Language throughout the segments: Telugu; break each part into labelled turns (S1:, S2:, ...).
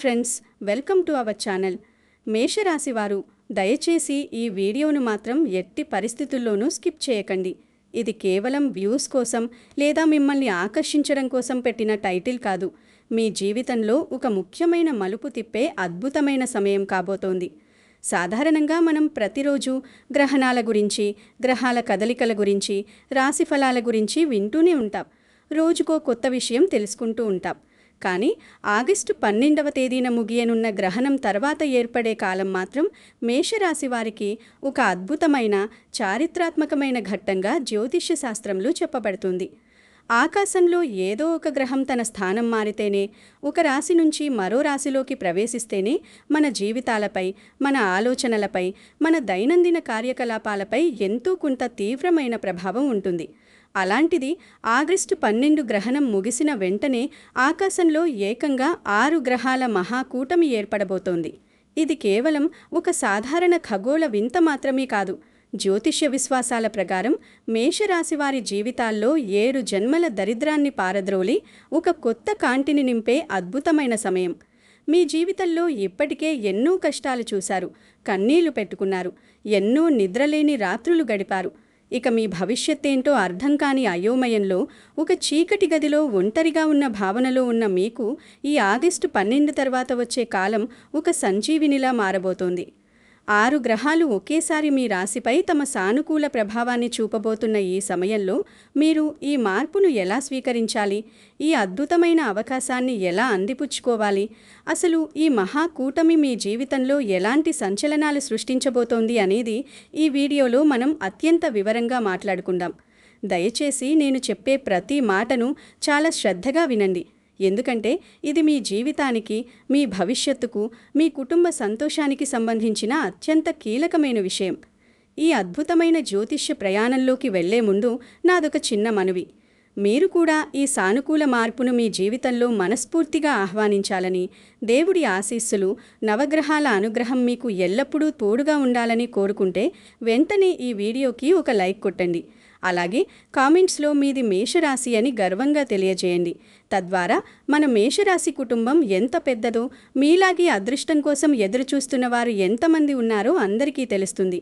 S1: Friends, welcome to our channel. మేషరాశివారు దయచేసి ఈ వీడియోను మాత్రం ఎట్టి పరిస్థితుల్లోనూ స్కిప్ చేయకండి. ఇది కేవలం వ్యూస్ కోసం లేదా మిమ్మల్ని ఆకర్షించడం కోసం పెట్టిన టైటిల్ కాదు. మీ జీవితంలో ఒక ముఖ్యమైన మలుపు తిప్పే అద్భుతమైన సమయం కాబోతోంది. సాధారణంగా మనం ప్రతిరోజు గ్రహణాల గురించి, గ్రహాల కదలికల గురించి, రాశిఫలాల గురించి వింటూనే ఉంటాం. రోజుకో కొత్త విషయం తెలుసుకుంటూ ఉంటాం. కానీ ఆగస్టు 12వ తేదీన ముగియనున్న గ్రహణం తర్వాత ఏర్పడే కాలం మాత్రం మేషరాశి వారికి ఒక అద్భుతమైన చారిత్రాత్మకమైన ఘట్టంగా జ్యోతిష్య శాస్త్రంలో చెప్పబడుతుంది. ఆకాశంలో ఏదో ఒక గ్రహం తన స్థానం మారితేనే, ఒక రాశి నుంచి మరో రాశిలోకి ప్రవేశిస్తేనే మన జీవితాలపై, మన ఆలోచనలపై, మన దైనందిన కార్యకలాపాలపై ఎంతో కొంత తీవ్రమైన ప్రభావం ఉంటుంది. అలాంటిది ఆగస్టు 12 గ్రహణం ముగిసిన వెంటనే ఆకాశంలో ఏకంగా 6 గ్రహాల మహాకూటమి ఏర్పడబోతోంది. ఇది కేవలం ఒక సాధారణ ఖగోళ వింత మాత్రమే కాదు. జ్యోతిష్య విశ్వాసాల ప్రకారం మేషరాశివారి జీవితాల్లో 7 జన్మల దరిద్రాన్ని పారద్రోలి ఒక కొత్త కాంతిని నింపే అద్భుతమైన సమయం. మీ జీవితంలో ఇప్పటికే ఎన్నో కష్టాలు చూశారు, కన్నీళ్లు పెట్టుకున్నారు, ఎన్నో నిద్రలేని రాత్రులు గడిపారు. ఇక మీ భవిష్యత్తేంటో అర్థం కాని అయోమయంలో, ఒక చీకటి గదిలో ఒంటరిగా ఉన్న భావనలో ఉన్న మీకు ఈ ఆగస్టు 12 తర్వాత వచ్చే కాలం ఒక సంజీవినిలా మారబోతోంది. 6 గ్రహాలు ఒకేసారి మీ రాశిపై తమ సానుకూల ప్రభావాన్ని చూపబోతున్న ఈ సమయంలో మీరు ఈ మార్పును ఎలా స్వీకరించాలి, ఈ అద్భుతమైన అవకాశాన్ని ఎలా అందిపుచ్చుకోవాలి, అసలు ఈ మహాకూటమి మీ జీవితంలో ఎలాంటి సంచలనాలు సృష్టించబోతోంది అనేది ఈ వీడియోలో మనం అత్యంత వివరంగా మాట్లాడుకుందాం. దయచేసి నేను చెప్పే ప్రతి మాటను చాలా శ్రద్ధగా వినండి. ఎందుకంటే ఇది మీ జీవితానికి, మీ భవిష్యత్తుకు, మీ కుటుంబ సంతోషానికి సంబంధించిన అత్యంత కీలకమైన విషయం. ఈ అద్భుతమైన జ్యోతిష్య ప్రయాణంలోకి వెళ్లే ముందు నాదొక చిన్న మనవి. మీరు కూడా ఈ సానుకూల మార్పును మీ జీవితంలో మనస్ఫూర్తిగా ఆహ్వానించాలని, దేవుడి ఆశీస్సులు, నవగ్రహాల అనుగ్రహం మీకు ఎల్లప్పుడూ తోడుగా ఉండాలని కోరుకుంటే వెంటనే ఈ వీడియోకి ఒక లైక్ కొట్టండి. అలాగే కామెంట్స్లో మీది మేషరాశి అని గర్వంగా తెలియజేయండి. తద్వారా మన మేషరాశి కుటుంబం ఎంత పెద్దదో, మీలాగే అదృష్టం కోసం ఎదురుచూస్తున్న వారు ఎంతమంది ఉన్నారో అందరికీ తెలుస్తుంది.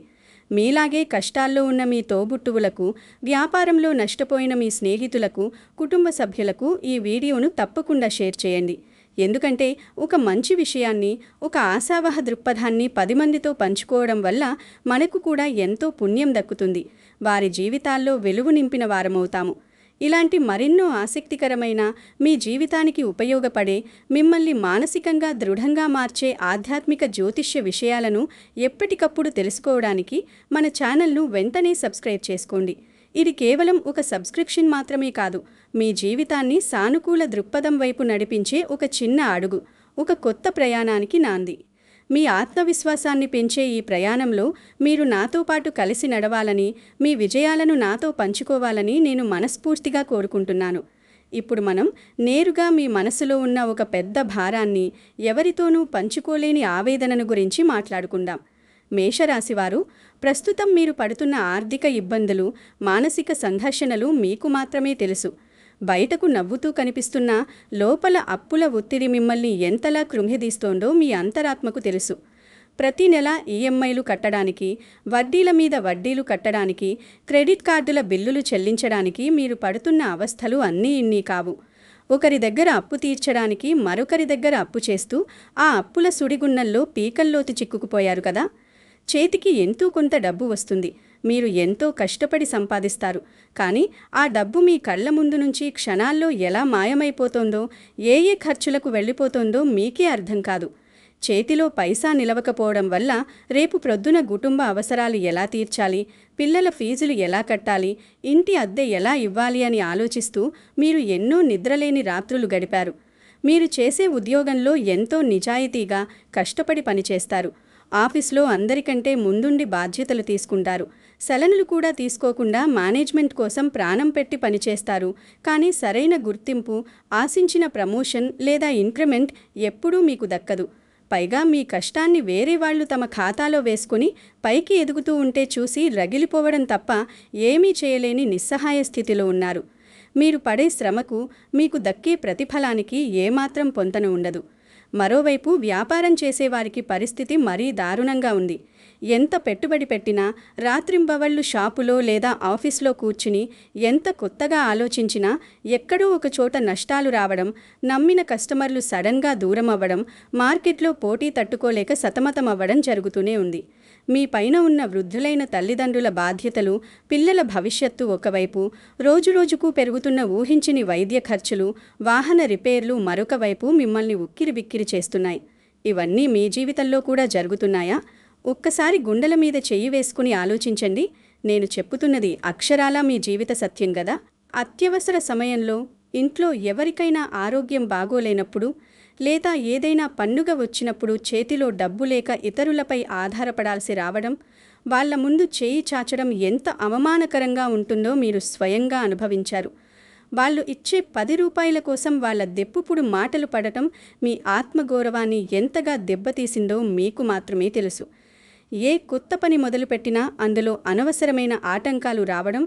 S1: మీలాగే కష్టాల్లో ఉన్న మీ తోబుట్టువులకు, వ్యాపారంలో నష్టపోయిన మీ స్నేహితులకు, కుటుంబ సభ్యులకు ఈ వీడియోను తప్పకుండా షేర్ చేయండి. ఎందుకంటే ఒక మంచి విషయాన్ని, ఒక ఆశావహ దృక్పథాన్ని 10 మందితో పంచుకోవడం వల్ల మనకు కూడా ఎంతో పుణ్యం దక్కుతుంది. వారి జీవితాల్లో వెలుగు నింపిన వారమవుతాము. ఇలాంటి మరెన్నో ఆసక్తికరమైన, మీ జీవితానికి ఉపయోగపడే, మిమ్మల్ని మానసికంగా దృఢంగా మార్చే ఆధ్యాత్మిక జ్యోతిష్య విషయాలను ఎప్పటికప్పుడు తెలుసుకోవడానికి మన ఛానల్ను వెంటనే సబ్స్క్రైబ్ చేసుకోండి. ఇది కేవలం ఒక సబ్స్క్రిప్షన్ మాత్రమే కాదు, మీ జీవితాన్ని సానుకూల దృక్పథం వైపు నడిపించే ఒక చిన్న అడుగు, ఒక కొత్త ప్రయాణానికి నాంది. మీ ఆత్మవిశ్వాసాన్ని పెంచే ఈ ప్రయాణంలో మీరు నాతో పాటు కలిసి నడవాలని, మీ విజయాలను నాతో పంచుకోవాలని నేను మనస్ఫూర్తిగా కోరుకుంటున్నాను. ఇప్పుడు మనం నేరుగా మీ మనసులో ఉన్న ఒక పెద్ద భారాన్ని, ఎవరితోనూ పంచుకోలేని ఆవేదనను గురించి మాట్లాడుకుందాం. మేషరాశివారు, ప్రస్తుతం మీరు పడుతున్న ఆర్థిక ఇబ్బందులు, మానసిక సంఘర్షణలు మీకు మాత్రమే తెలుసు. బయటకు నవ్వుతూ కనిపిస్తున్నా లోపల అప్పుల ఒత్తిడి మిమ్మల్ని ఎంతలా కృంగిదీస్తోందో మీ అంతరాత్మకు తెలుసు. ప్రతి నెల ఈఎంఐలు కట్టడానికి, వడ్డీల మీద వడ్డీలు కట్టడానికి, క్రెడిట్ కార్డుల బిల్లులు చెల్లించడానికి మీరు పడుతున్న అవస్థలు అన్నీ ఇన్నీ కావు. ఒకరి దగ్గర అప్పు తీర్చడానికి మరొకరి దగ్గర అప్పు చేస్తూ ఆ అప్పుల సుడిగున్నల్లో పీకల్లోతు చిక్కుకుపోయారు కదా. చేతికి ఎంతో కొంత డబ్బు వస్తుంది, మీరు ఎంతో కష్టపడి సంపాదిస్తారు. కానీ ఆ డబ్బు మీ కళ్ళ ముందు నుంచి క్షణాల్లో ఎలా మాయమైపోతోందో, ఏ ఖర్చులకు వెళ్ళిపోతోందో మీకే అర్థం కాదు. చేతిలో పైసా నిలవకపోవడం వల్ల రేపు ప్రొద్దున కుటుంబ అవసరాలు ఎలా తీర్చాలి, పిల్లల ఫీజులు ఎలా కట్టాలి, ఇంటి అద్దె ఎలా ఇవ్వాలి అని ఆలోచిస్తూ మీరు ఎన్నో నిద్రలేని రాత్రులు గడిపారు. మీరు చేసే ఉద్యోగంలో ఎంతో నిజాయితీగా కష్టపడి పనిచేస్తారు. ఆఫీస్లో అందరికంటే ముందుండి బాధ్యతలు తీసుకుంటారు. సెలవులు కూడా తీసుకోకుండా మేనేజ్మెంట్ కోసం ప్రాణం పెట్టి పనిచేస్తారు. కానీ సరైన గుర్తింపు, ఆశించిన ప్రమోషన్ లేదా ఇంక్రిమెంట్ ఎప్పుడూ మీకు దక్కదు. పైగా మీ కష్టాన్ని వేరే వాళ్ళు తమ ఖాతాలో వేసుకుని పైకి ఎదుగుతూ ఉంటే చూసి రగిలిపోవడం తప్ప ఏమీ చేయలేని నిస్సహాయ స్థితిలో ఉన్నారు. మీరు పడే శ్రమకు, మీకు దక్కే ప్రతిఫలానికి ఏమాత్రం పొంతన ఉండదు. మరోవైపు వ్యాపారం చేసేవారికి పరిస్థితి మరీ దారుణంగా ఉంది. ఎంత పెట్టుబడి పెట్టినా, రాత్రింబవళ్లు షాపులో లేదా ఆఫీస్లో కూర్చుని ఎంత కొత్తగా ఆలోచించినా ఎక్కడో ఒక చోట నష్టాలు రావడం, నమ్మిన కస్టమర్లు సడన్గా దూరం అవ్వడం, మార్కెట్లో పోటీ తట్టుకోలేక సతమతమవ్వడం జరుగుతూనే ఉంది. మీ పైన ఉన్న వృద్ధులైన తల్లిదండ్రుల బాధ్యతలు, పిల్లల భవిష్యత్తు ఒకవైపు, రోజురోజుకు పెరుగుతున్న ఊహించని వైద్య ఖర్చులు, వాహన రిపేర్లు మరొక వైపు మిమ్మల్ని ఉక్కిరిబిక్కిరి చేస్తున్నాయి. ఇవన్నీ మీ జీవితంలో కూడా జరుగుతున్నాయా? ఒక్కసారి గుండెల మీద చెయ్యి వేసుకుని ఆలోచించండి. నేను చెప్పుతున్నది అక్షరాలా మీ జీవిత సత్యం గదా. అత్యవసర సమయంలో ఇంట్లో ఎవరికైనా ఆరోగ్యం బాగోలేనప్పుడు లేదా ఏదైనా పండుగ వచ్చినప్పుడు చేతిలో డబ్బు లేక ఇతరులపై ఆధారపడాల్సి రావడం, వాళ్ల ముందు చేయి చాచడం ఎంత అవమానకరంగా ఉంటుందో మీరు స్వయంగా అనుభవించారు. వాళ్ళు ఇచ్చే 10 రూపాయల కోసం వాళ్ల దెప్పుపుడు మాటలు పడటం మీ ఆత్మగౌరవాన్ని ఎంతగా దెబ్బతీసిందో మీకు మాత్రమే తెలుసు. ఏ కొత్త పని మొదలుపెట్టినా అందులో అనవసరమైన ఆటంకాలు రావడం,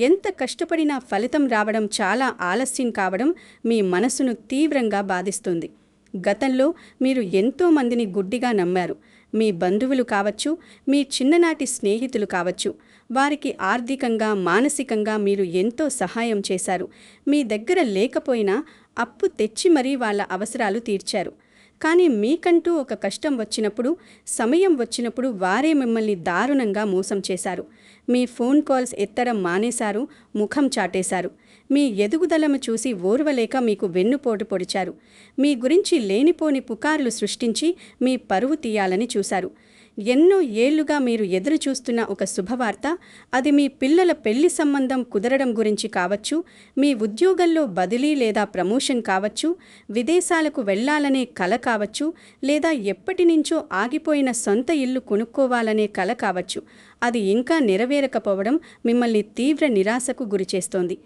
S1: ఎంత కష్టపడినా ఫలితం రావడం చాలా ఆలస్యం కావడం మీ మనసును తీవ్రంగా బాధిస్తుంది. గతంలో మీరు ఎంతో మందిని గుడ్డిగా నమ్మారు. మీ బంధువులు కావచ్చు, మీ చిన్ననాటి స్నేహితులు కావచ్చు. వారికి ఆర్థికంగా, మానసికంగా మీరు ఎంతో సహాయం చేశారు. మీ దగ్గర లేకపోయినా అప్పు తెచ్చి మరీ వాళ్ళ అవసరాలు తీర్చారు. కానీ మీకంటూ ఒక కష్టం వచ్చినప్పుడు, సమయం వచ్చినప్పుడు వారే మిమ్మల్ని దారుణంగా మోసం చేశారు. మీ ఫోన్ కాల్స్ ఎత్తడం మానేశారు, ముఖం చాటేశారు. మీ ఎదుగుదలను చూసి ఓర్వలేక మీకు వెన్నుపోటు పొడిచారు. మీ గురించి లేనిపోని పుకార్లు సృష్టించి మీ పరువు తీయాలని చూశారు. ఎన్నో ఏళ్లుగా మీరు ఎదురు చూస్తున్న ఒక శుభవార్త, అది మీ పిల్లల పెళ్లి సంబంధం కుదరడం గురించి కావచ్చు, మీ ఉద్యోగంలో బదిలీ లేదా ప్రమోషన్ కావచ్చు, విదేశాలకు వెళ్లాలనే కల కావచ్చు, లేదా ఎప్పటినుంచో ఆగిపోయిన సొంత ఇల్లు కొనుక్కోవాలనే కల కావచ్చు, అది ఇంకా నెరవేరకపోవడం మిమ్మల్ని తీవ్ర నిరాశకు గురిచేస్తోంది.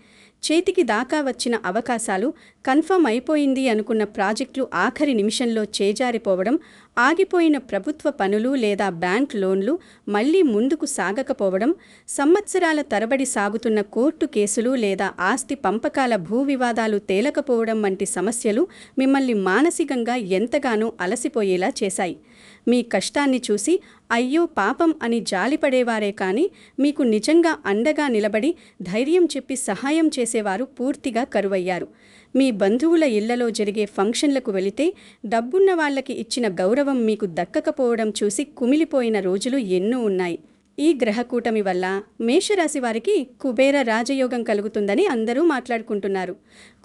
S1: చేతికి దాకా వచ్చిన అవకాశాలు, కన్ఫర్మ్ అయిపోయింది అనుకున్న ప్రాజెక్టులు ఆఖరి నిమిషంలో చేజారిపోవడం, ఆగిపోయిన ప్రభుత్వ పనులు లేదా బ్యాంక్ లోన్లు మళ్లీ ముందుకు సాగకపోవడం, సంవత్సరాల తరబడి సాగుతున్న కోర్టు కేసులు లేదా ఆస్తి పంపకాల భూ వివాదాలు తేలకపోవడం వంటి సమస్యలు మిమ్మల్ని మానసికంగా ఎంతగానో అలసిపోయేలా చేశాయి. మీ కష్టాన్ని చూసి అయ్యో పాపం అని జాలిపడేవారే కానీ మీకు నిజంగా అండగా నిలబడి ధైర్యం చెప్పి సహాయం చేసేవారు పూర్తిగా కరువయ్యారు. మీ బంధువుల ఇళ్లలో జరిగే ఫంక్షన్లకు వెళితే డబ్బున్న వాళ్లకి ఇచ్చిన గౌరవం మీకు దక్కకపోవడం చూసి కుమిలిపోయిన రోజులు ఎన్నో ఉన్నాయి. ఈ గ్రహకూటమి వల్ల మేషరాశి వారికి కుబేర రాజయోగం కలుగుతుందని అందరూ మాట్లాడుకుంటున్నారు.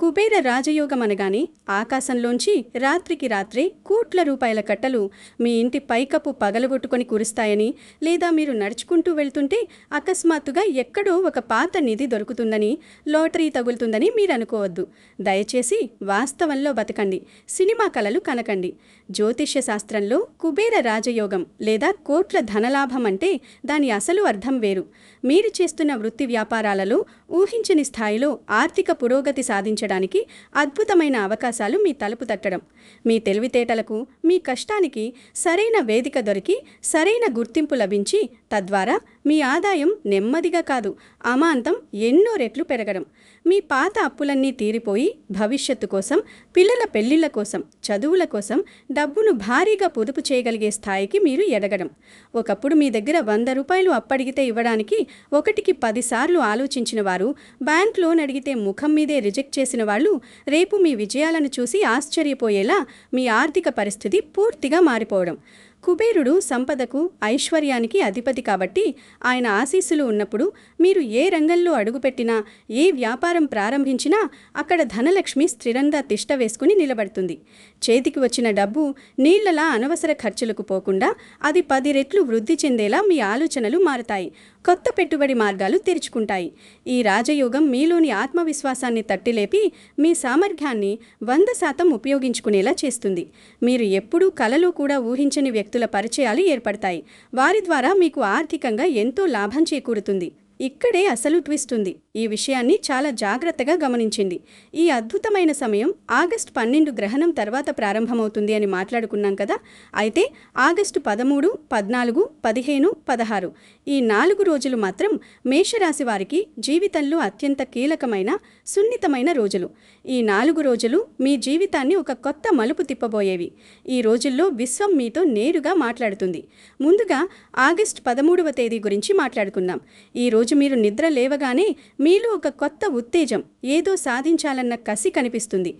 S1: కుబేర రాజయోగం అనగానే ఆకాశంలోంచి రాత్రికి రాత్రే కోట్ల రూపాయల కట్టలు మీ ఇంటి పైకప్పు పగలగొట్టుకొని కురుస్తాయని, లేదా మీరు నడుచుకుంటూ వెళ్తుంటే అకస్మాత్తుగా ఎక్కడో ఒక పాత నిధి దొరుకుతుందని, లాటరీ తగులుతుందని మీరు అనుకోవద్దు. దయచేసి వాస్తవంలో బతకండి, సినిమా కలలు కనకండి. జ్యోతిష్య శాస్త్రంలో కుబేర రాజయోగం లేదా కోట్ల ధనలాభం అంటే దాని అసలు అర్థం వేరు. మీరు చేస్తున్న వృత్తి వ్యాపారాలలో ఊహించని స్థాయిలో ఆర్థిక పురోగతి సాధించడానికి అద్భుతమైన అవకాశాలు మీ తలుపు తట్టడం. మీ తెలివితేటలకు, మీ కష్టానికి సరైన వేదిక దొరికి సరైన గుర్తింపు లభించి తద్వారా మీ ఆదాయం నెమ్మదిగా కాదు, అమాంతం ఎన్నో రెట్లు పెరగడం. మీ పాత అప్పులన్నీ తీరిపోయి భవిష్యత్తు కోసం, పిల్లల పెళ్లిళ్ల కోసం, చదువుల కోసం డబ్బును భారీగా పొదుపు చేయగలిగే స్థాయికి మీరు ఎదగడం. ఒకప్పుడు మీ దగ్గర 100 రూపాయలు అప్పడిగితే ఇవ్వడానికి 1కి 10 సార్లు ఆలోచించిన వారు, బ్యాంక్ లోన్ అడిగితే ముఖం మీదే రిజెక్ట్ చేసిన వాళ్ళు రేపు మీ విజయాలను చూసి ఆశ్చర్యపోయేలా మీ ఆర్థిక పరిస్థితి పూర్తిగా మారిపోవడం. కుబేరుడు సంపదకు, ఐశ్వర్యానికి అధిపతి కాబట్టి ఆయన ఆశీస్సులు ఉన్నప్పుడు మీరు ఏ రంగంలో అడుగుపెట్టినా, ఏ వ్యాపారం ప్రారంభించినా అక్కడ ధనలక్ష్మి స్థిరంగా తిష్ట వేసుకుని నిలబడుతుంది. చేతికి వచ్చిన డబ్బు నీళ్లలా అనవసర ఖర్చులకు పోకుండా అది 10 రెట్లు వృద్ధి చెందేలా మీ ఆలోచనలు మారతాయి. కొత్త పెట్టుబడి మార్గాలు తెరుచుకుంటాయి. ఈ రాజయోగం మీలోని ఆత్మవిశ్వాసాన్ని తట్టిలేపి మీ సామర్థ్యాన్ని 100% ఉపయోగించుకునేలా చేస్తుంది. మీరు ఎప్పుడూ కలలో కూడా ఊహించని వ్యక్తుల పరిచయాలు ఏర్పడతాయి. వారి ద్వారా మీకు ఆర్థికంగా ఎంతో లాభం చేకూరుతుంది. ఇక్కడే అసలు ట్విస్ట్ ఉంది. ఈ విషయాన్ని చాలా జాగ్రత్తగా గమనించింది. ఈ అద్భుతమైన సమయం ఆగస్టు 12 గ్రహణం తర్వాత ప్రారంభమవుతుంది అని మాట్లాడుకున్నాం కదా. అయితే ఆగస్టు 13, 14, 15, 16 ఈ 4 రోజులు మాత్రం మేషరాశి వారికి జీవితంలో అత్యంత కీలకమైన, సున్నితమైన రోజులు. ఈ 4 రోజులు మీ జీవితాన్ని ఒక కొత్త మలుపు తిప్పబోయేవి. ఈ రోజుల్లో విశ్వం మీతో నేరుగా మాట్లాడుతుంది. ముందుగా ఆగస్టు 13వ తేదీ గురించి మాట్లాడుకుందాం. ఈ రోజు మీరు నిద్ర లేవగానే మీలో ఒక కొత్త ఉత్తేజం, ఏదో సాధించాలన్న కసి కనిపిస్తుంది.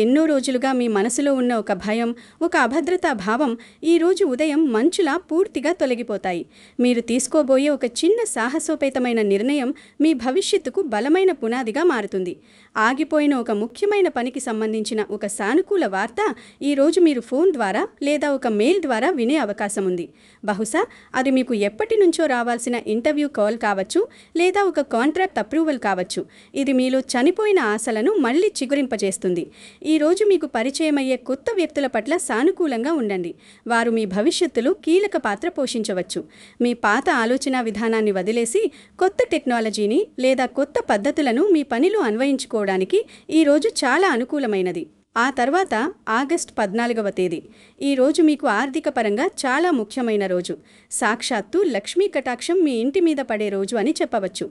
S1: ఎన్నో రోజులుగా మీ మనసులో ఉన్న ఒక భయం, ఒక అభద్రతా భావం ఈ రోజు ఉదయం మంచులా పూర్తిగా తొలగిపోతాయి. మీరు తీసుకోబోయే ఒక చిన్న సాహసోపేతమైన నిర్ణయం మీ భవిష్యత్తుకు బలమైన పునాదిగా మారుతుంది. ఆగిపోయిన ఒక ముఖ్యమైన పనికి సంబంధించిన ఒక సానుకూల వార్త ఈ రోజు మీరు ఫోన్ ద్వారా లేదా ఒక మెయిల్ ద్వారా వినే అవకాశం ఉంది. బహుశా అది మీకు ఎప్పటి నుంచో రావాల్సిన ఇంటర్వ్యూ కాల్ కావచ్చు, లేదా ఒక కాంట్రాక్ట్ అప్రూవల్ కావచ్చు. ఇది మీలో చనిపోయిన ఆశలను మళ్లీ చిగురింపజేస్తుంది. ఈరోజు మీకు పరిచయమయ్యే కొత్త వ్యక్తుల పట్ల సానుకూలంగా ఉండండి. వారు మీ భవిష్యత్తులో కీలక పాత్ర పోషించవచ్చు. మీ పాత ఆలోచన విధానాన్ని వదిలేసి కొత్త టెక్నాలజీని లేదా కొత్త పద్ధతులను మీ పనిలో అన్వయించుకోవడానికి ఈరోజు చాలా అనుకూలమైనది. ఆ తర్వాత ఆగస్టు 14వ తేదీ. ఈరోజు మీకు ఆర్థిక పరంగా చాలా ముఖ్యమైన రోజు. సాక్షాత్తు లక్ష్మీ కటాక్షం మీ ఇంటి మీద పడే రోజు అని చెప్పవచ్చు.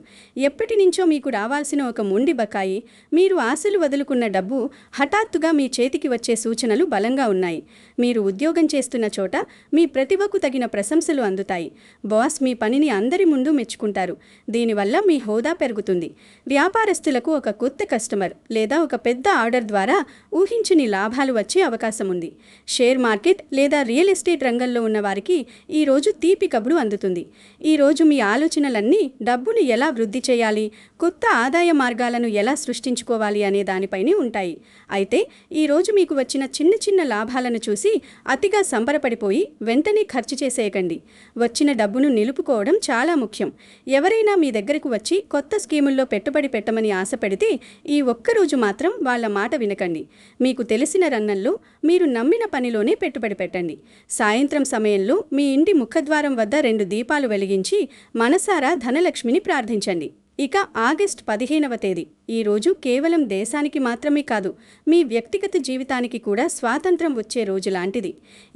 S1: ఎప్పటి నుంచో మీకు రావాల్సిన ఒక మొండి బకాయి, మీరు ఆశలు వదులుకున్న డబ్బు హఠాత్తుగా మీ చేతికి వచ్చే సూచనలు బలంగా ఉన్నాయి. మీరు ఉద్యోగం చేస్తున్న చోట మీ ప్రతిభకు తగిన ప్రశంసలు అందుతాయి. బాస్ మీ పనిని అందరి ముందు మెచ్చుకుంటారు. దీనివల్ల మీ హోదా పెరుగుతుంది. వ్యాపారస్తులకు ఒక కొత్త కస్టమర్ లేదా ఒక పెద్ద ఆర్డర్ ద్వారా ఊహించని లాభాలు వచ్చే అవకాశం ఉంది. షేర్ మార్కెట్ లేదా రియల్ ఎస్టేట్ రంగంలో ఉన్న వారికి ఈరోజు తీపి కబురు అందుతుంది. ఈరోజు మీ ఆలోచనలన్నీ డబ్బును ఎలా వృద్ధి చేయాలి, కొత్త ఆదాయ మార్గాలను ఎలా సృష్టించుకోవాలి అనే దానిపైనే ఉంటాయి. అయితే ఈరోజు మీకు వచ్చిన చిన్న చిన్న లాభాలను చూసి అతిగా సంబరపడిపోయి వెంటనే ఖర్చు చేసేయకండి. వచ్చిన డబ్బును నిలుపుకోవడం చాలా ముఖ్యం. ఎవరైనా మీ దగ్గరకు వచ్చి కొత్త స్కీముల్లో పెట్టుబడి పెట్టమని ఆశ పెడితే ఈ ఒక్కరోజు మాత్రం వాళ్ళ మాట వినకండి. మీకు తెలిసిన రంగంలో మీరు నమ్మిన పనిలోనే పెట్టుబడి పెట్టండి. సాయంత్రం సమయంలో మీ ఇంటి ముఖద్వారం వద్ద 2 దీపాలు వెలిగించి మనసారా ధనలక్ష్మిని ప్రార్థించండి. ఇక ఆగస్టు 15వ తేదీ. ఈరోజు కేవలం దేశానికి మాత్రమే కాదు, మీ వ్యక్తిగత జీవితానికి కూడా స్వాతంత్రం వచ్చే రోజు లాంటిది.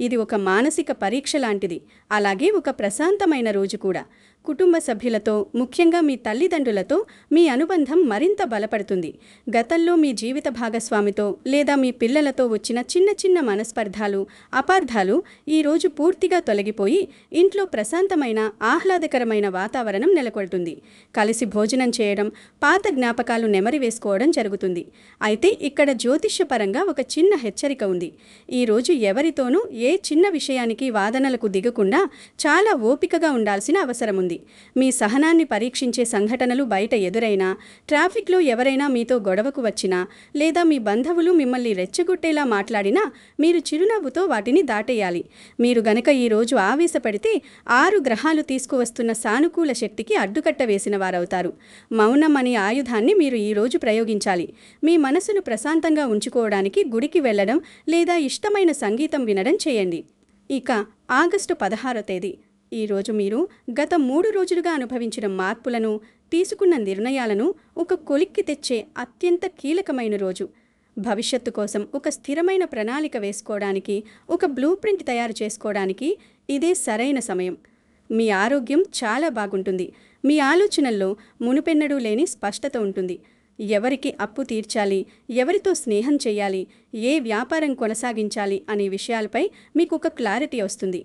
S1: ఇది ఒక మానసిక పరీక్ష లాంటిది. అలాగే ఒక ప్రశాంతమైన రోజు కూడా. కుటుంబ సభ్యులతో, ముఖ్యంగా మీ తల్లిదండ్రులతో మీ అనుబంధం మరింత బలపడుతుంది. గతంలో మీ జీవిత భాగస్వామితో లేదా మీ పిల్లలతో వచ్చిన చిన్న చిన్న మనస్పర్ధాలు, అపార్థాలు ఈరోజు పూర్తిగా తొలగిపోయి ఇంట్లో ప్రశాంతమైన, ఆహ్లాదకరమైన వాతావరణం నెలకొల్తుంది. కలిసి భోజనం చేయడం, పాత జ్ఞాపకాలు నెమరి వేసుకోవడం జరుగుతుంది. అయితే ఇక్కడ జ్యోతిష్యపరంగా ఒక చిన్న హెచ్చరిక ఉంది. ఈరోజు ఎవరితోనూ ఏ చిన్న విషయానికి వాదనలకు దిగకుండా చాలా ఓపికగా ఉండాల్సిన అవసరం ఉంది. మీ సహనాన్ని పరీక్షించే సంఘటనలు బయట ఎదురైనా, ట్రాఫిక్లో ఎవరైనా మీతో గొడవకు వచ్చినా, లేదా మీ బంధువులు మిమ్మల్ని రెచ్చగొట్టేలా మాట్లాడినా మీరు చిరునవ్వుతో వాటిని దాటేయాలి. మీరు గనక ఈరోజు ఆవేశపడితే 6 గ్రహాలు తీసుకువస్తున్న సానుకూల శక్తికి అడ్డుకట్ట వేసిన వారవుతారు. మౌనం అనే ఆయుధాన్ని మీరు ఈరోజు ప్రయోగించాలి. మీ మనసును ప్రశాంతంగా ఉంచుకోవడానికి గుడికి వెళ్లడం లేదా ఇష్టమైన సంగీతం వినడం చేయండి. ఇక ఆగస్టు 16వ తేదీ. ఈరోజు మీరు గత 3 రోజులుగా అనుభవించిన మార్పులను, తీసుకున్న నిర్ణయాలను ఒక కొలిక్కి తెచ్చే అత్యంత కీలకమైన రోజు. భవిష్యత్తు కోసం ఒక స్థిరమైన ప్రణాళిక వేసుకోవడానికి, ఒక బ్లూ ప్రింట్ తయారు చేసుకోవడానికి ఇదే సరైన సమయం. మీ ఆరోగ్యం చాలా బాగుంటుంది. మీ ఆలోచనల్లో మునుపెన్నడూ లేని స్పష్టత ఉంటుంది. ఎవరికి అప్పు తీర్చాలి, ఎవరితో స్నేహం చేయాలి, ఏ వ్యాపారం కొనసాగించాలి అనే విషయాలపై మీకు ఒక క్లారిటీ వస్తుంది.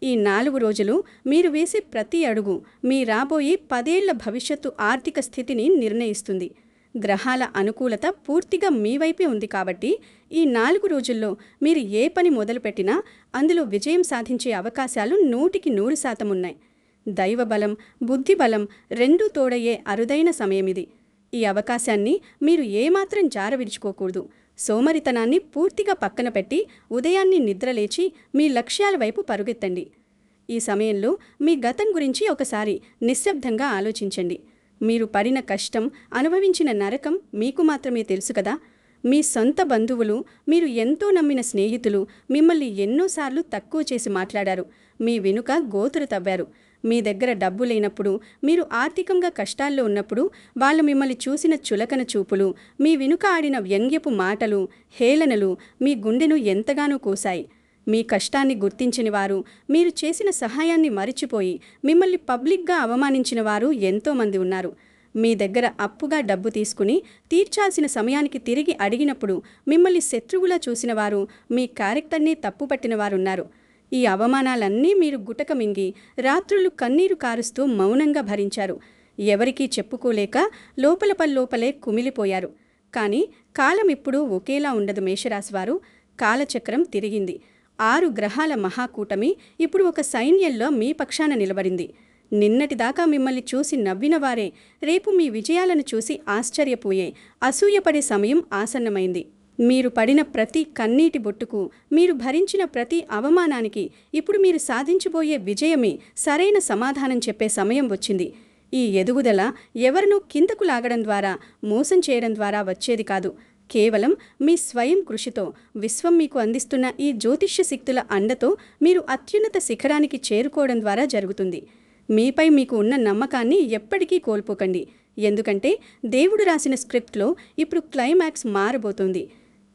S1: ఈ 4 రోజులు మీరు వేసే ప్రతి అడుగు మీ రాబోయే 10 ఏళ్ల భవిష్యత్తు ఆర్థిక స్థితిని నిర్ణయిస్తుంది. గ్రహాల అనుకూలత పూర్తిగా మీ వైపే ఉంది కాబట్టి ఈ 4 రోజుల్లో మీరు ఏ పని మొదలుపెట్టినా అందులో విజయం సాధించే అవకాశాలు 100% ఉన్నాయి. దైవబలం, బుద్ధిబలం రెండూ తోడయ్యే అరుదైన సమయమిది. ఈ అవకాశాన్ని మీరు ఏమాత్రం జారవిడుచుకోకూడదు. సోమరితనాన్ని పూర్తిగా పక్కన పెట్టి ఉదయాన్ని నిద్రలేచి మీ లక్ష్యాల వైపు పరుగెత్తండి. ఈ సమయంలో మీ గతం గురించి ఒకసారి నిశ్శబ్దంగా ఆలోచించండి. మీరు పడిన కష్టం, అనుభవించిన నరకం మీకు మాత్రమే తెలుసు కదా. మీ సొంత బంధువులు, మీరు ఎంతో నమ్మిన స్నేహితులు మిమ్మల్ని ఎన్నోసార్లు తక్కువ చేసి మాట్లాడారు. మీ వెనుక గోతులు తవ్వారు. మీ దగ్గర డబ్బు లేనప్పుడు, మీరు ఆర్థికంగా కష్టాల్లో ఉన్నప్పుడు వాళ్ళు మిమ్మల్ని చూసిన చులకన చూపులు, మీ వెనుక ఆడిన వ్యంగ్యపు మాటలు, హేళనలు మీ గుండెను ఎంతగానో కోశాయి. మీ కష్టాన్ని గుర్తించిన వారు, మీరు చేసిన సహాయాన్ని మరిచిపోయి మిమ్మల్ని పబ్లిక్గా అవమానించిన వారు ఎంతోమంది ఉన్నారు. మీ దగ్గర అప్పుగా డబ్బు తీసుకుని తీర్చాల్సిన సమయానికి తిరిగి అడిగినప్పుడు మిమ్మల్ని శత్రువులా చూసిన వారు, మీ క్యారెక్టర్ని తప్పుపట్టిన వారున్నారు. ఈ అవమానాలన్నీ మీరు గుటక మింగి రాత్రులు కన్నీరు కారుస్తూ మౌనంగా భరించారు. ఎవరికీ చెప్పుకోలేక లోపలే కుమిలిపోయారు. కానీ కాలం ఇప్పుడు ఒకేలా ఉండదు మేషరాశివారు. కాలచక్రం తిరిగింది. 6 గ్రహాల మహాకూటమి ఇప్పుడు ఒక సైన్యంలో మీ పక్షాన నిలబడింది. నిన్నటిదాకా మిమ్మల్ని చూసి నవ్విన వారే రేపు మీ విజయాలను చూసి ఆశ్చర్యపోయే, అసూయపడే సమయం ఆసన్నమైంది. మీరు పడిన ప్రతి కన్నీటి బొట్టుకు, మీరు భరించిన ప్రతి అవమానానికి ఇప్పుడు మీరు సాధించబోయే విజయమే సరైన సమాధానం చెప్పే సమయం వచ్చింది. ఈ ఎదుగుదల ఎవరినూ కిందకు లాగడం ద్వారా, మోసం చేయడం ద్వారా వచ్చేది కాదు. కేవలం మీ స్వయం కృషితో, విశ్వం మీకు అందిస్తున్న ఈ జ్యోతిష్య శక్తుల అండతో మీరు అత్యున్నత శిఖరానికి చేరుకోవడం ద్వారా జరుగుతుంది. మీపై మీకు ఉన్న నమ్మకాన్ని ఎప్పటికీ కోల్పోకండి. ఎందుకంటే దేవుడు రాసిన స్క్రిప్ట్లో ఇప్పుడు క్లైమాక్స్ మారబోతోంది.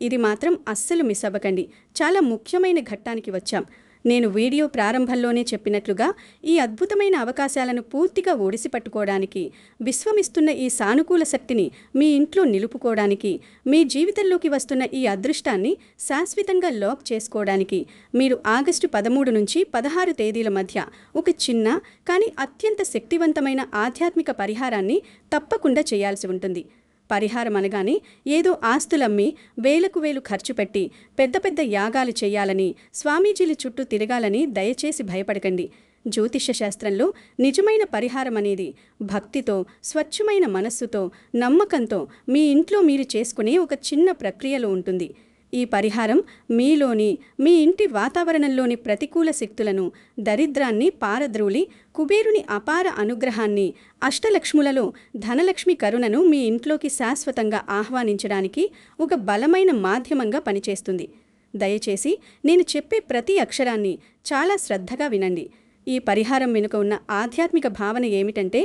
S1: ఇది మాత్రం అస్సలు మిస్ అవ్వకండి. చాలా ముఖ్యమైన ఘట్టానికి వచ్చాం. నేను వీడియో ప్రారంభంలోనే చెప్పినట్లుగా ఈ అద్భుతమైన అవకాశాలను పూర్తిగా ఒడిసి పట్టుకోవడానికి, విశ్వమిస్తున్న ఈ సానుకూల శక్తిని మీ ఇంట్లో నిలుపుకోవడానికి, మీ జీవితంలోకి వస్తున్న ఈ అదృష్టాన్ని శాశ్వతంగా లాక్ చేసుకోవడానికి మీరు ఆగస్టు 13 నుంచి 16 తేదీల మధ్య ఒక చిన్న కానీ అత్యంత శక్తివంతమైన ఆధ్యాత్మిక పరిహారాన్ని తప్పకుండా చేయాల్సి ఉంటుంది. పరిహారం అనగానే ఏదో ఆస్తులమ్మి వేలకు వేలు ఖర్చు పెట్టి పెద్ద పెద్ద యాగాలు చేయాలని, స్వామీజీల చుట్టూ తిరగాలని దయచేసి భయపడకండి. జ్యోతిష్య శాస్త్రంలో నిజమైన పరిహారం అనేది భక్తితో, స్వచ్ఛమైన మనస్సుతో, నమ్మకంతో మీ ఇంట్లో మీరు చేసుకునే ఒక చిన్న ప్రక్రియలో ఉంటుంది. ఈ పరిహారం మీలోని, మీ ఇంటి వాతావరణంలోని ప్రతికూల శక్తులను, దరిద్రాన్ని పారద్రోలి కుబేరుని అపార అనుగ్రహాన్ని, అష్టలక్ష్ములలో ధనలక్ష్మి కరుణను మీ ఇంట్లోకి శాశ్వతంగా ఆహ్వానించడానికి ఒక బలమైన మాధ్యమంగా పనిచేస్తుంది. దయచేసి నేను చెప్పే ప్రతి అక్షరాన్ని చాలా శ్రద్ధగా వినండి. ఈ పరిహారం వెనుక ఉన్న ఆధ్యాత్మిక భావన ఏమిటంటే,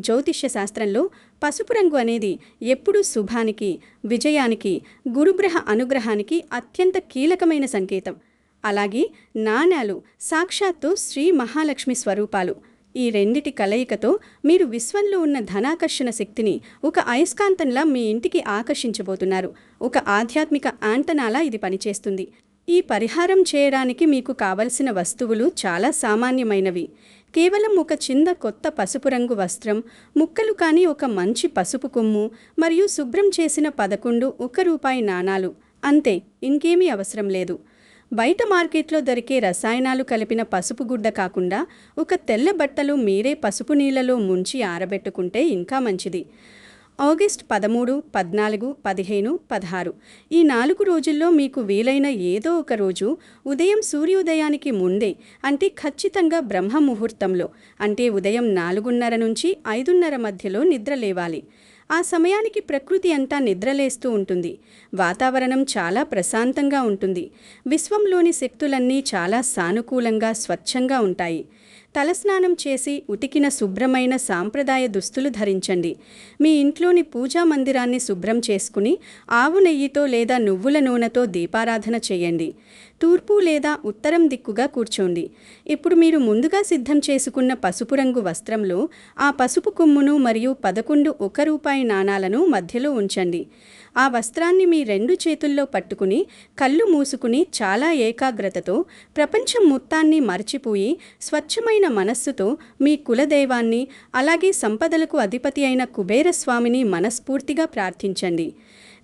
S1: జ్యోతిష్య శాస్త్రంలో పసుపు రంగు అనేది ఎప్పుడూ శుభానికి, విజయానికి, గురుగ్రహ అనుగ్రహానికి అత్యంత కీలకమైన సంకేతం. అలాగే నాణేలు సాక్షాత్తు శ్రీ మహాలక్ష్మి స్వరూపాలు. ఈ రెండిటి కలయికతో మీరు విశ్వంలో ఉన్న ధనాకర్షణ శక్తిని ఒక అయస్కాంతంలా మీ ఇంటికి ఆకర్షించబోతున్నారు. ఒక ఆధ్యాత్మిక యాంటనాలా ఇది పనిచేస్తుంది. ఈ పరిహారం చేయడానికి మీకు కావలసిన వస్తువులు చాలా సామాన్యమైనవి. కేవలం ఒక చిన్న కొత్త పసుపు రంగు వస్త్రం, ముక్కలు కాని ఒక మంచి పసుపు కొమ్ము మరియు శుభ్రం చేసిన 11 రూపాయి నాణాలు. అంతే, ఇంకేమీ అవసరం లేదు. బయట మార్కెట్లో దొరికే రసాయనాలు కలిపిన పసుపు గుడ్డ కాకుండా ఒక తెల్ల బట్టలు మీరే పసుపు నీళ్లలో ముంచి ఆరబెట్టుకుంటే ఇంకా మంచిది. ఆగస్టు 13, 14, 15, 16 ఈ 4 రోజుల్లో మీకు వీలైన ఏదో ఒక రోజు ఉదయం సూర్యోదయానికి ముందే, అంటే ఖచ్చితంగా బ్రహ్మ ముహూర్తంలో, అంటే ఉదయం 4:30 నుంచి 5:30 మధ్యలో నిద్ర లేవాలి. ఆ సమయానికి ప్రకృతి అంతా నిద్రలేస్తూ ఉంటుంది. వాతావరణం చాలా ప్రశాంతంగా ఉంటుంది. విశ్వంలోని శక్తులన్నీ చాలా సానుకూలంగా, స్వచ్ఛంగా ఉంటాయి. తలస్నానం చేసి ఉతికిన శుభ్రమైన సాంప్రదాయ దుస్తులు ధరించండి. మీ ఇంట్లోని పూజా మందిరాన్ని శుభ్రం చేసుకుని ఆవు నెయ్యితో లేదా నువ్వుల నూనెతో దీపారాధన చేయండి. తూర్పు లేదా ఉత్తరం దిక్కుగా కూర్చోండి. ఇప్పుడు మీరు ముందుగా సిద్ధం చేసుకున్న పసుపు రంగు వస్త్రంలో ఆ పసుపు కొమ్మును మరియు 11 రూపాయి నాణాలను మధ్యలో ఉంచండి. ఆ వస్త్రాన్ని మీ 2 చేతుల్లో పట్టుకుని కళ్ళు మూసుకుని చాలా ఏకాగ్రతతో ప్రపంచం మొత్తాన్ని మర్చిపోయి స్వచ్ఛమైన మనస్సుతో మీ కులదైవాన్ని, అలాగే సంపదలకు అధిపతి అయిన కుబేరస్వామిని మనస్ఫూర్తిగా ప్రార్థించండి.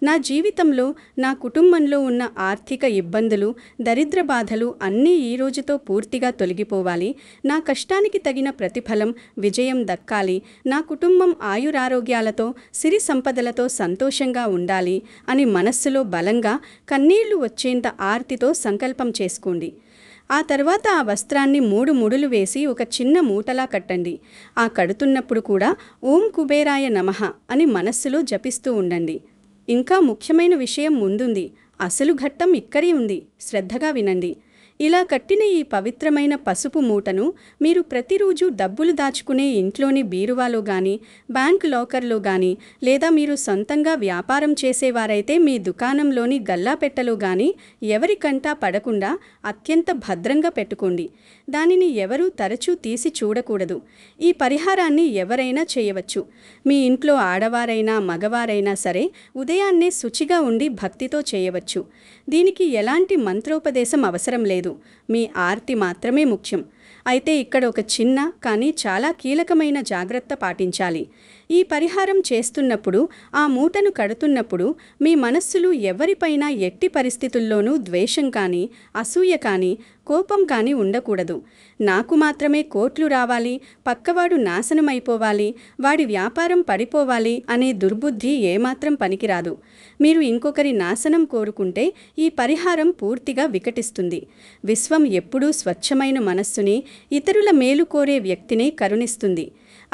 S1: నా జీవితంలో, నా కుటుంబంలో ఉన్న ఆర్థిక ఇబ్బందులు, దరిద్ర బాధలు అన్నీ ఈ రోజుతో పూర్తిగా తొలగిపోవాలి. నా కష్టానికి తగిన ప్రతిఫలం, విజయం దక్కాలి. నా కుటుంబం ఆయురారోగ్యాలతో, సిరి సంపదలతో సంతోషంగా ఉండాలి అని మనస్సులో బలంగా, కన్నీళ్లు వచ్చేంత ఆర్తితో సంకల్పం చేసుకోండి. ఆ తర్వాత ఆ వస్త్రాన్ని 3 ముడులు వేసి ఒక చిన్న మూటలా కట్టండి. ఆ కడుతున్నప్పుడు కూడా ఓం కుబేరాయ నమః అని మనస్సులో జపిస్తూ ఉండండి. ఇంకా ముఖ్యమైన విషయం ముందుంది. అసలు ఘట్టం ఇక్కడే ఉంది. శ్రద్ధగా వినండి. ఇలా కట్టిన ఈ పవిత్రమైన పసుపు మూటను మీరు ప్రతిరోజు డబ్బులు దాచుకునే ఇంట్లోని బీరువాలో గాని, బ్యాంక్ లాకర్లో గాని, లేదా మీరు సొంతంగా వ్యాపారం చేసేవారైతే మీ దుకాణంలోని గల్లాపెట్టెలో గాని ఎవరి కంటా పడకుండా అత్యంత భద్రంగా పెట్టుకోండి. దానిని ఎవరూ తరచూ తీసి చూడకూడదు. ఈ పరిహారాన్ని ఎవరైనా చేయవచ్చు. మీ ఇంట్లో ఆడవారైనా మగవారైనా సరే ఉదయాన్నే శుచిగా ఉండి భక్తితో చేయవచ్చు. దీనికి ఎలాంటి మంత్రోపదేశం అవసరం లేదు. మీ ఆర్తి మాత్రమే ముఖ్యం. అయితే ఇక్కడ ఒక చిన్న కానీ చాలా కీలకమైన జాగ్రత్త పాటించాలి. ఈ పరిహారం చేస్తున్నప్పుడు, ఆ మూటను కడుతున్నప్పుడు మీ మనస్సులు ఎవరిపైనా ఎట్టి పరిస్థితుల్లోనూ ద్వేషం కానీ, అసూయ కానీ, కోపం కానీ ఉండకూడదు. నాకు మాత్రమే కోట్లు రావాలి, పక్కవాడు నాశనమైపోవాలి, వాడి వ్యాపారం పడిపోవాలి అనే దుర్బుద్ధి ఏమాత్రం పనికిరాదు. మీరు ఇంకొకరి నాశనం కోరుకుంటే ఈ పరిహారం పూర్తిగా వికటిస్తుంది. విశ్వం ఎప్పుడూ స్వచ్ఛమైన మనస్సుని, ఇతరుల మేలు కోరే వ్యక్తిని కరుణిస్తుంది.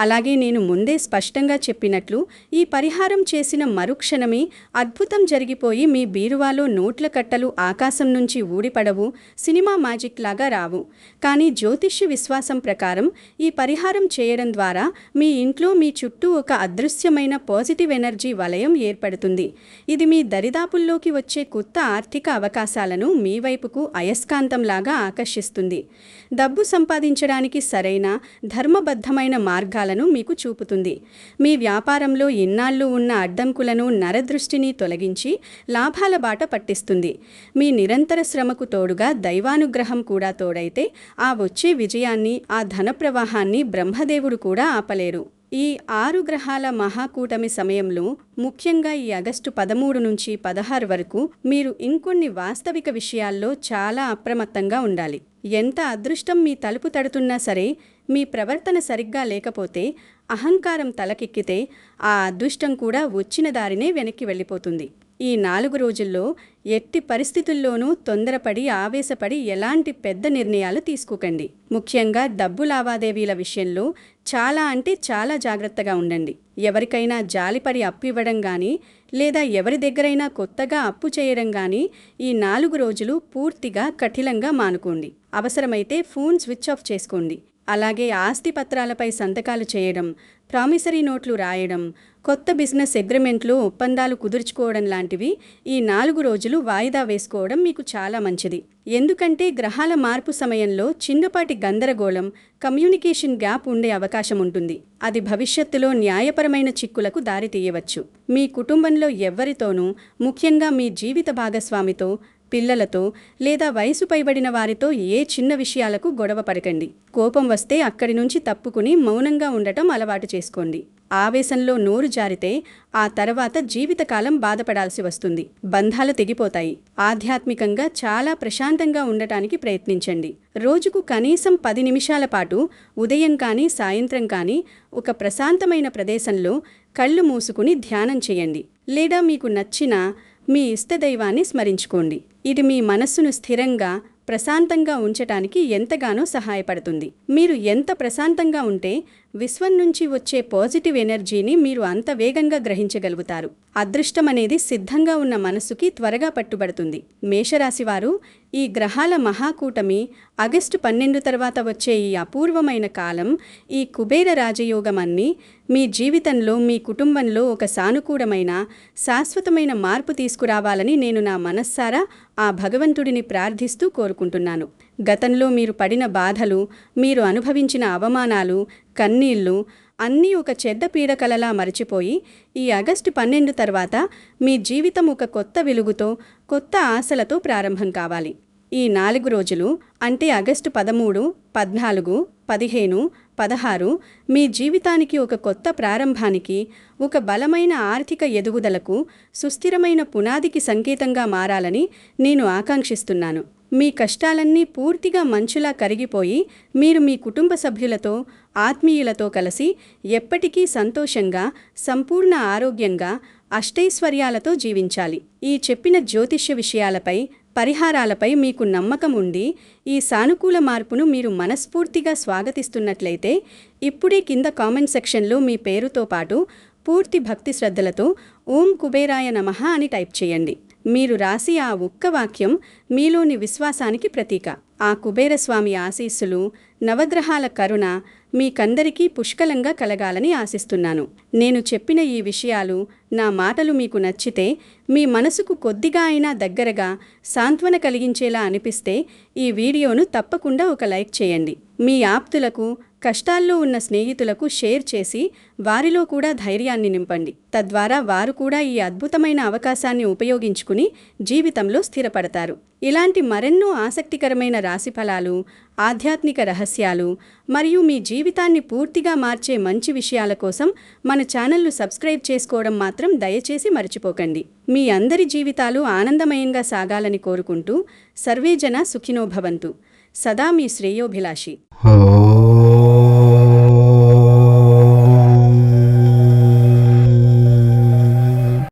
S1: అలాగే నేను ముందే స్పష్టంగా చెప్పినట్లు ఈ పరిహారం చేసిన మరుక్షణమే అద్భుతం జరిగిపోయి మీ బీరువాలో నోట్ల కట్టలు ఆకాశం నుంచి ఊడిపడవు, సినిమా మ్యాజిక్ లాగా రావు. కానీ జ్యోతిష్య విశ్వాసం ప్రకారం ఈ పరిహారం చేయడం ద్వారా మీ ఇంట్లో, మీ చుట్టూ ఒక అదృశ్యమైన పాజిటివ్ ఎనర్జీ వలయం ఏర్పడుతుంది. ఇది మీ దరిదాపుల్లోకి వచ్చే కొత్త ఆర్థిక అవకాశాలను మీ వైపుకు అయస్కాంతంలాగా ఆకర్షిస్తుంది. డబ్బు సంపాదించడానికి సరైన ధర్మబద్ధమైన మార్గాలను మీకు చూపుతుంది. మీ వ్యాపారంలో ఇన్నాళ్ళు ఉన్న అడ్డంకులను, నరదృష్టిని తొలగించి లాభాల బాట పట్టిస్తుంది. మీ నిరంతర శ్రమకు తోడుగా దైవానుగ్రహం కూడా తోడైతే ఆ వచ్చే విజయాన్ని, ఆ ధన ప్రవాహాన్ని బ్రహ్మదేవుడు కూడా ఆపలేరు. ఈ 6 గ్రహాల మహాకూటమి సమయంలో, ముఖ్యంగా ఈ ఆగస్టు 13 నుంచి 16 వరకు మీరు ఇంకొన్ని వాస్తవిక విషయాల్లో చాలా అప్రమత్తంగా ఉండాలి. ఎంత అదృష్టం మీ తలుపు తడుతున్నా సరే, మీ ప్రవర్తన సరిగ్గా లేకపోతే, అహంకారం తలకెక్కితే ఆ అదృష్టం కూడా వచ్చిన దారినే వెనక్కి వెళ్ళిపోతుంది. ఈ 4 రోజుల్లో ఎట్టి పరిస్థితుల్లోనూ తొందరపడి, ఆవేశపడి ఎలాంటి పెద్ద నిర్ణయాలు తీసుకోకండి. ముఖ్యంగా డబ్బు లావాదేవీల విషయంలో చాలా జాగ్రత్తగా ఉండండి. ఎవరికైనా జాలిపడి అప్పు ఇవ్వడం కానీ, లేదా ఎవరి దగ్గరైనా కొత్తగా అప్పు చేయడం కానీ ఈ 4 రోజులు పూర్తిగా కఠినంగా మానుకోండి. అవసరమైతే ఫోన్ స్విచ్ ఆఫ్ చేసుకోండి. అలాగే ఆస్తి పత్రాలపై సంతకాలు చేయడం, ప్రామిసరీ నోట్లు రాయడం, కొత్త బిజినెస్ అగ్రిమెంట్లు, ఒప్పందాలు కుదుర్చుకోవడం లాంటివి ఈ 4 రోజులు వాయిదా వేసుకోవడం మీకు చాలా మంచిది. ఎందుకంటే గ్రహాల మార్పు సమయంలో చిన్నపాటి గందరగోళం, కమ్యూనికేషన్ గ్యాప్ ఉండే అవకాశం ఉంటుంది. అది భవిష్యత్తులో న్యాయపరమైన చిక్కులకు దారితీయవచ్చు. మీ కుటుంబంలో ఎవ్వరితోనూ, ముఖ్యంగా మీ జీవిత భాగస్వామితో, పిల్లలతో లేదా వయసు పైబడిన వారితో ఏ చిన్న విషయాలకు గొడవ పడకండి. కోపం వస్తే అక్కడి నుంచి తప్పుకుని మౌనంగా ఉండటం అలవాటు చేసుకోండి. ఆవేశంలో నోరు జారితే ఆ తర్వాత జీవితకాలం బాధపడాల్సి వస్తుంది. బంధాలు తెగిపోతాయి. ఆధ్యాత్మికంగా చాలా ప్రశాంతంగా ఉండటానికి ప్రయత్నించండి. రోజుకు కనీసం 10 నిమిషాల పాటు ఉదయం కానీ, సాయంత్రం కానీ ఒక ప్రశాంతమైన ప్రదేశంలో కళ్ళు మూసుకుని ధ్యానం చేయండి. లేదా మీకు నచ్చిన మీ ఇష్టదైవాన్ని స్మరించుకోండి. ఇది మీ మనస్సును స్థిరంగా, ప్రశాంతంగా ఉంచటానికి ఎంతగానో సహాయపడుతుంది. మీరు ఎంత ప్రశాంతంగా ఉంటే విశ్వం నుంచి వచ్చే పాజిటివ్ ఎనర్జీని మీరు అంత వేగంగా గ్రహించగలుగుతారు. అదృష్టం అనేది సిద్ధంగా ఉన్న మనస్సుకి త్వరగా పట్టుబడుతుంది. మేషరాశివారు ఈ గ్రహాల మహాకూటమి, ఆగస్టు 12 తర్వాత వచ్చే ఈ అపూర్వమైన కాలం, ఈ కుబేర రాజయోగమన్నీ మీ జీవితంలో, మీ కుటుంబంలో ఒక సానుకూలమైన, శాశ్వతమైన మార్పు తీసుకురావాలని నేను నా మనస్సారా ఆ భగవంతుడిని ప్రార్థిస్తూ కోరుకుంటున్నాను. గతంలో మీరు పడిన బాధలు, మీరు అనుభవించిన అవమానాలు, కన్నీళ్లు అన్నీ ఒక చెడ్డ పీడకలలా మరచిపోయి ఈ ఆగస్టు 12 తర్వాత మీ జీవితం ఒక కొత్త వెలుగుతో, కొత్త ఆశలతో ప్రారంభం కావాలి. ఈ 4 రోజులు అంటే ఆగస్టు 13, 14, 15, 16 మీ జీవితానికి ఒక కొత్త ప్రారంభానికి, ఒక బలమైన ఆర్థిక ఎదుగుదలకు, సుస్థిరమైన పునాదికి సంకేతంగా మారాలని నేను ఆకాంక్షిస్తున్నాను. మీ కష్టాలన్నీ పూర్తిగా మంచులా కరిగిపోయి మీరు మీ కుటుంబ సభ్యులతో, ఆత్మీయులతో కలిసి ఎప్పటికీ సంతోషంగా, సంపూర్ణ ఆరోగ్యంగా, అష్టైశ్వర్యాలతో జీవించాలి. ఈ చెప్పిన జ్యోతిష్య విషయాలపై, పరిహారాలపై మీకు నమ్మకం ఉండి ఈ సానుకూల మార్పును మీరు మనస్ఫూర్తిగా స్వాగతిస్తున్నట్లయితే ఇప్పుడే కింద కామెంట్ సెక్షన్లో మీ పేరుతో పాటు పూర్తి భక్తి శ్రద్ధలతో ఓం కుబేరాయ నమః అని టైప్ చేయండి. మీరు రాసి ఆ ఒక్క వాక్యం మీలోని విశ్వాసానికి ప్రతీక. ఆ కుబేరస్వామి ఆశీస్సులు, నవగ్రహాల కరుణ మీకందరికీ పుష్కలంగా కలగాలని ఆశిస్తున్నాను. నేను చెప్పిన ఈ విషయాలు, నా మాటలు మీకు నచ్చితే, మీ మనసుకు కొద్దిగా అయినా దగ్గరగా సాంత్వన కలిగించేలా అనిపిస్తే ఈ వీడియోను తప్పకుండా ఒక లైక్ చేయండి. మీ ఆప్తులకు, కష్టాల్లో ఉన్న స్నేహితులకు షేర్ చేసి వారిలో కూడా ధైర్యాన్ని నింపండి. తద్వారా వారు కూడా ఈ అద్భుతమైన అవకాశాన్ని ఉపయోగించుకుని జీవితంలో స్థిరపడతారు. ఇలాంటి మరెన్నో ఆసక్తికరమైన రాశిఫలాలు, ఆధ్యాత్మిక రహస్యాలు మరియు మీ జీవితాన్ని పూర్తిగా మార్చే మంచి విషయాల కోసం మన ఛానల్ను సబ్స్క్రైబ్ చేసుకోవడం మాత్రం దయచేసి మర్చిపోకండి. మీ అందరి జీవితాలు ఆనందమయంగా సాగాలని కోరుకుంటూ సర్వేజన సుఖినో భవంతు. సదా మీ శ్రేయోభిలాషి.